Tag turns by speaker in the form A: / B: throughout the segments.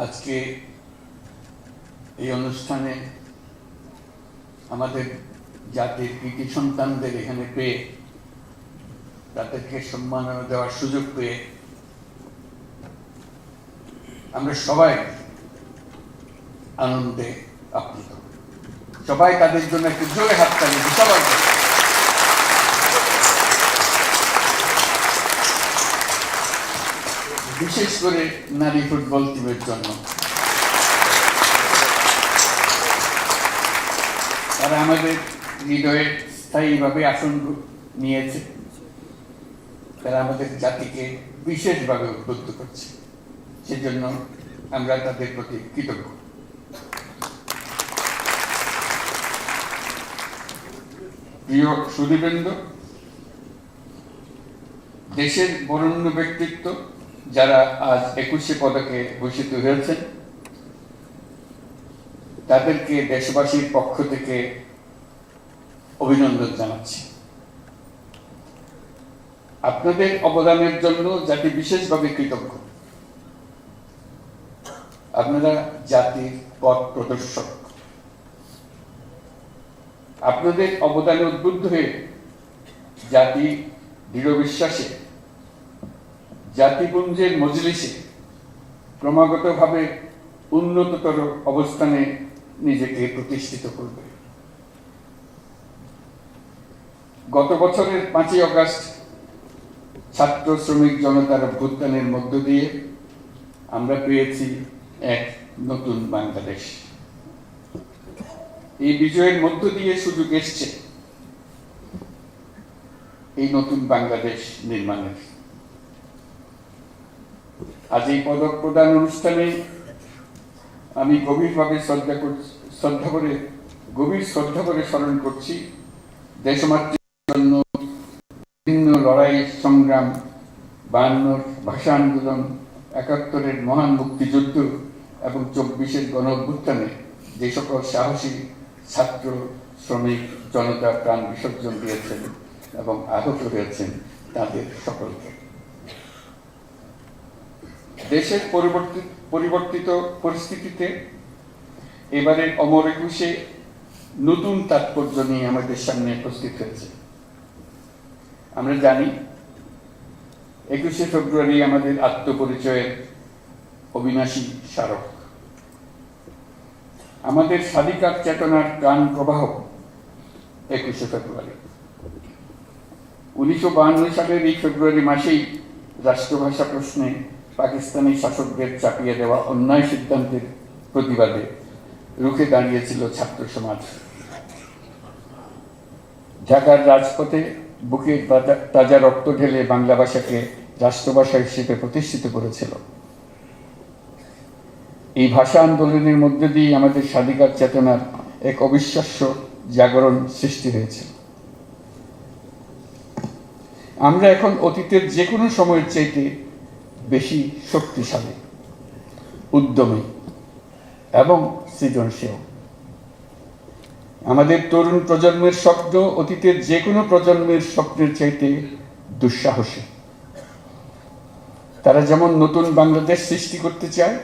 A: আজকে এই অনুষ্ঠানে আমাদের জাতির কৃতি সন্তানদের এখানে পেয়ে তাদেরকে সম্মাননা দেওয়ার সুযোগ পেয়ে আমরা সবাই আনন্দে আপ্লুত। সবাই তাদের জন্য একটু জোরে হাততালি দিই সবাই। বিশেষ করে নারী ফুটবল টিমের জন্য। তারা আমাদের হৃদয়ে স্থায়ীভাবে আসন নিয়েছে। তারা আমাদের জাতিকে বিশেষভাবে উদ্বুদ্ধ করছে, সেজন্য আমরা তাদের প্রতি কৃতজ্ঞ। প্রিয় সুধীবৃন্দ, দেশের বরেণ্য ব্যক্তিত্ব যারা আজ 21শে পদকে ভূষিত হয়েছেন তাদেরকে দেশবাসীর পক্ষ থেকে অভিনন্দন জানাচ্ছি। আপনাদের অবদানের জন্য জাতি বিশেষভাবে কৃতজ্ঞ। আপনারা জাতির পথ প্রদর্শক। আপনাদের অবদানে উদ্বুদ্ধ হয়ে জাতি দৃঢ় বিশ্বাসে জাতিপুঞ্জের মজলিসে ক্রমাগতভাবে উন্নততর অবস্থানে নিজেকে প্রতিষ্ঠিত করবে। গত বছরের 5ই আগস্ট ছাত্র শ্রমিক জনতার অভ্যুত্থানের মধ্য দিয়ে আমরা পেয়েছি এক নতুন বাংলাদেশ। এই বিজয়ের মধ্য দিয়ে সুযোগ এসছে এই নতুন বাংলাদেশ নির্মাণের। আজ এই পদক প্রদান অনুষ্ঠানে আমি গভীর শ্রদ্ধা করে স্মরণ করছি দেশমাতৃর জন্য বিভিন্ন লড়াই সংগ্রাম, 52 ভাষা আন্দোলন, 71-এর মহান মুক্তিযুদ্ধ এবং 24-এর গণ অভ্যুত্থানে যে সকল সাহসী ছাত্র শ্রমিক জনতা প্রাণ বিসর্জন দিয়েছেন এবং আহত হয়েছেন তাদের সকলকে। দেশের পরিবর্তিত পরিস্থিতিতে এবারের অমর একুশে নতুন তাৎপর্য নিয়ে আমাদের সামনে উপস্থিত হয়েছে। আমরা জানি 21শে ফেব্রুয়ারি আমাদের আত্মপরিচয়ের অবিনাশী স্মারক। আমাদের স্বাধিকার চেতনার প্রাণ প্রবাহ 21শে ফেব্রুয়ারি। 1952 সালের এই ফেব্রুয়ারি মাসেই রাষ্ট্রভাষা প্রশ্নে পাকিস্তানি শাসকদের চাপিয়ে দেওয়া অন্যায় সিদ্ধান্তের প্রতিবাদে রুখে দাঁড়িয়েছিল ছাত্র সমাজ। ঢাকার রাজপথে বুকে তাজা রক্ত ঢেলে বাংলা ভাষাকে রাষ্ট্রভাষা হিসেবে প্রতিষ্ঠিত করেছিল। এই ভাষা আন্দোলনের মধ্যে দিয়ে আমাদের স্বাধিকার চেতনার এক অবিশ্বাস্য জাগরণ সৃষ্টি হয়েছে। আমরা এখন অতীতের যে কোনো সময়ের চাইতে বেশি শক্তিশালী, উদ্যমী এবং সৃজনশীল। আমাদের তরুণ প্রজন্মের স্বপ্ন অতীতের যে কোনো প্রজন্মের স্বপ্নের চাইতে দুঃসাহসী। তারা যেমন নতুন বাংলাদেশ সৃষ্টি করতে চায়,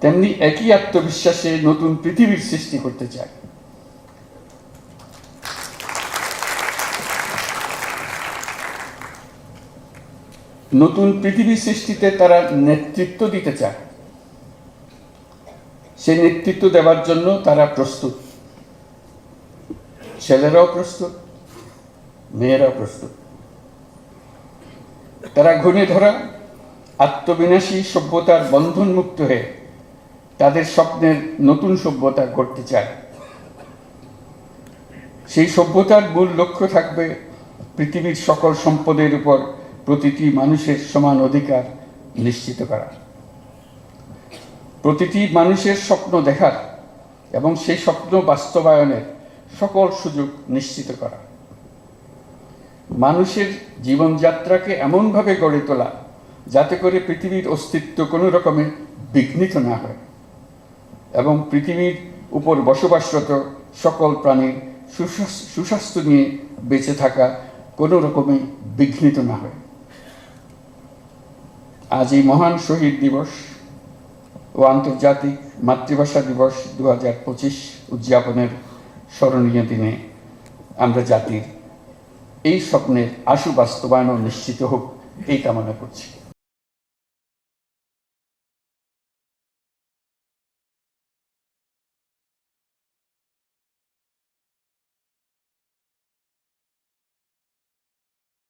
A: তেমনি একই আত্মবিশ্বাসে নতুন পৃথিবীর সৃষ্টি করতে চায়। নতুন পৃথিবী সৃষ্টিতে তারা নেতৃত্ব দিতে চায়। সেই নেতৃত্ব দেওয়ার জন্য তারা প্রস্তুত। ছেলেরাও প্রস্তুত, মেয়েরাও প্রস্তুত। তারা ঘুণে ধরা আত্মবিনাশী সভ্যতার বন্ধনমুক্ত হয়ে তাদের স্বপ্নের নতুন সভ্যতা গড়তে চায়। সেই সভ্যতার মূল লক্ষ্য থাকবে পৃথিবীর সকল সম্পদের উপর প্রতিটি মানুষের সমান অধিকার নিশ্চিত করা, প্রতিটি মানুষের স্বপ্ন দেখার এবং সেই স্বপ্ন বাস্তবায়নের সকল সুযোগ নিশ্চিত করা, মানুষের জীবনযাত্রাকে এমনভাবে গড়ে তোলা যাতে করে পৃথিবীর অস্তিত্ব কোনো রকমে বিঘ্নিত না হয় এবং পৃথিবীর উপর বসবাসরত সকল প্রাণীর সুস্বাস্থ্য নিয়ে বেঁচে থাকা কোনো রকমে বিঘ্নিত না হয়। আজ এই মহান শহীদ দিবস ও আন্তর্জাতিক মাতৃভাষা দিবস 2025 উদযাপনের স্মরণীয় দিনে আমরা জাতির এই স্বপ্নের আশু বাস্তবায়ন নিশ্চিত হোক এই কামনা করছি।